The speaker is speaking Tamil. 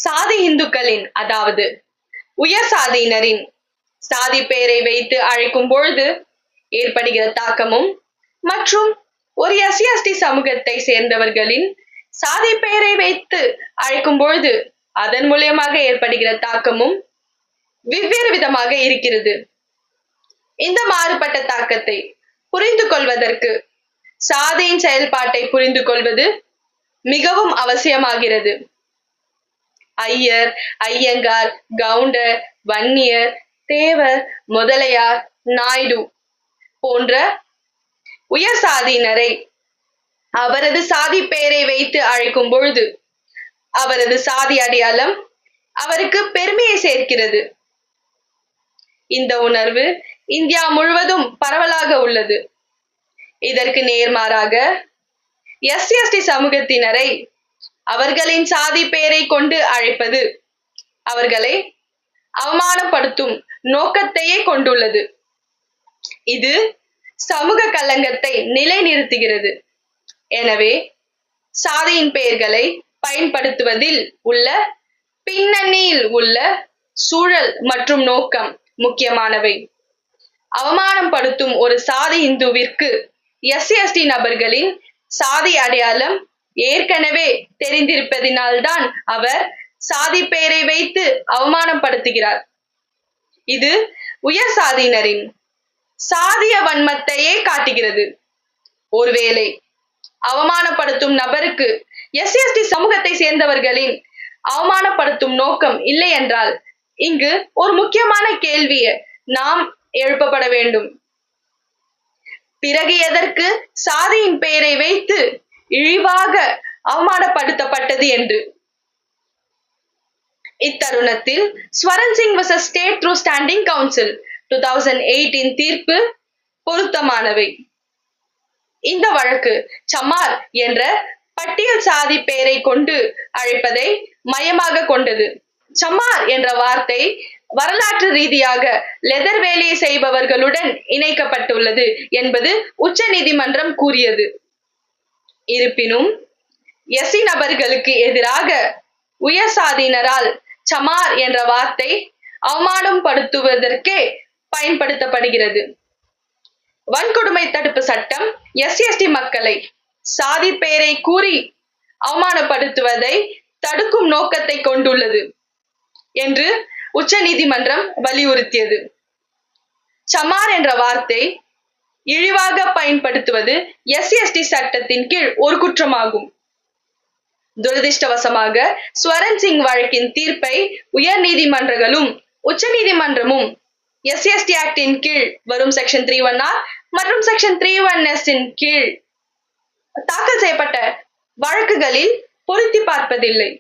சாதி இந்துக்களின் அதாவது உயர் சாதியினரின் சாதி பெயரை வைத்து அழைக்கும் பொழுது ஏற்படுகிற தாக்கமும் மற்றும் ஒரு எஸ்சி சமூகத்தை சேர்ந்தவர்களின் சாதி பெயரை வைத்து அழைக்கும் பொழுது அதன் மூலியமாக ஏற்படுகிற தாக்கமும் வெவ்வேறு விதமாக இருக்கிறது. இந்த மாறுபட்ட தாக்கத்தை புரிந்து கொள்வதற்கு சாதியின் செயல்பாட்டை புரிந்து கொள்வது மிகவும் அவசியமாகிறது. ஐயர், ஐயங்கார், கவுண்டர், வன்னியர், தேவர், முதலியார், நாயுடு போன்ற உயர் சாதியினரை அவரது சாதி பெயரை வைத்து அழைக்கும் பொழுது அவரது சாதி அடையாளம் அவருக்கு பெருமையை சேர்க்கிறது. இந்த உணர்வு இந்தியா முழுவதும் பரவலாக உள்ளது. இதற்கு நேர்மாறாக எஸ்சி சமூகத்தினரை அவர்களின் சாதி பெயரை கொண்டு அழைப்பது அவர்களை அவமானப்படுத்தும் நோக்கத்தையே கொண்டுள்ளது. இது சமூக கலங்கத்தை நிலைநிறுத்துகிறது. எனவே சாதியின் பெயர்களை பயன்படுத்துவதில் உள்ள பின்னணியில் உள்ள சூழல் மற்றும் நோக்கம் முக்கியமானவை. அவமானப்படுத்தும் ஒரு சாதி இந்துவிற்கு எஸ்சி நபர்களின் சாதி அடையாளம் ஏற்கனவே தெரிந்திருப்பதினால்தான் அவர் சாதி பெயரை வைத்து அவமானப்படுத்துகிறார். இது உயர் சாதியினரின் சாதிய வன்மத்தையே காட்டுகிறது. ஒருவேளை அவமானப்படுத்தும் நபருக்கு எஸ்சி சமூகத்தை சேர்ந்தவர்களின் அவமானப்படுத்தும் நோக்கம் இல்லை என்றால் இங்கு ஒரு முக்கியமான கேள்வியை நாம் எழுப்பப்பட வேண்டும். பிறகு எதற்கு சாதியின் பெயரை வைத்து இழிவாக அவமானப்படுத்தப்பட்டது என்று. இத்தருணத்தில் Swaran Singh vs state through standing council 2008 தீர்ப்பு பொருத்தமானவை. இந்த வழக்கு சமார் என்ற பட்டியல் சாதி பெயரை கொண்டு அழைப்பதை மையமாக கொண்டது. சமார் என்ற வார்த்தை வரலாற்று ரீதியாக லெதர் வேலையை செய்பவர்களுடன் இணைக்கப்பட்டுள்ளது என்பது உச்ச நீதிமன்றம் கூறியது. இருப்பினும் எஸ்சி நபர்களுக்கு எதிராக உயர் சாதியினரால் சமார் என்ற வார்த்தை அவமானப்படுத்துவதற்கே பயன்படுத்தப்படுகிறது. வன்கொடுமை தடுப்பு சட்டம் எஸ்சி மக்களை சாதி பெயரை கூறி அவமானப்படுத்துவதை தடுக்கும் நோக்கத்தை கொண்டுள்ளது என்று உச்ச நீதிமன்றம் வலியுறுத்தியது. சமார் என்ற வார்த்தை இழிவாக பயன்படுத்துவது எஸ்சி சட்டத்தின் கீழ் ஒரு குற்றமாகும். துரதிர்ஷ்டவசமாக ஸ்வரன் சிங் வழக்கின் தீர்ப்பை உயர் நீதிமன்றங்களும் உச்ச நீதிமன்றமும் எஸ்சி ஆக்டின் கீழ் வரும் செக்ஷன் 3(1)R மற்றும் செக்ஷன் 3(1)S கீழ் தாக்கல் செய்யப்பட்ட வழக்குகளில் பொருத்தி பார்ப்பதில்லை.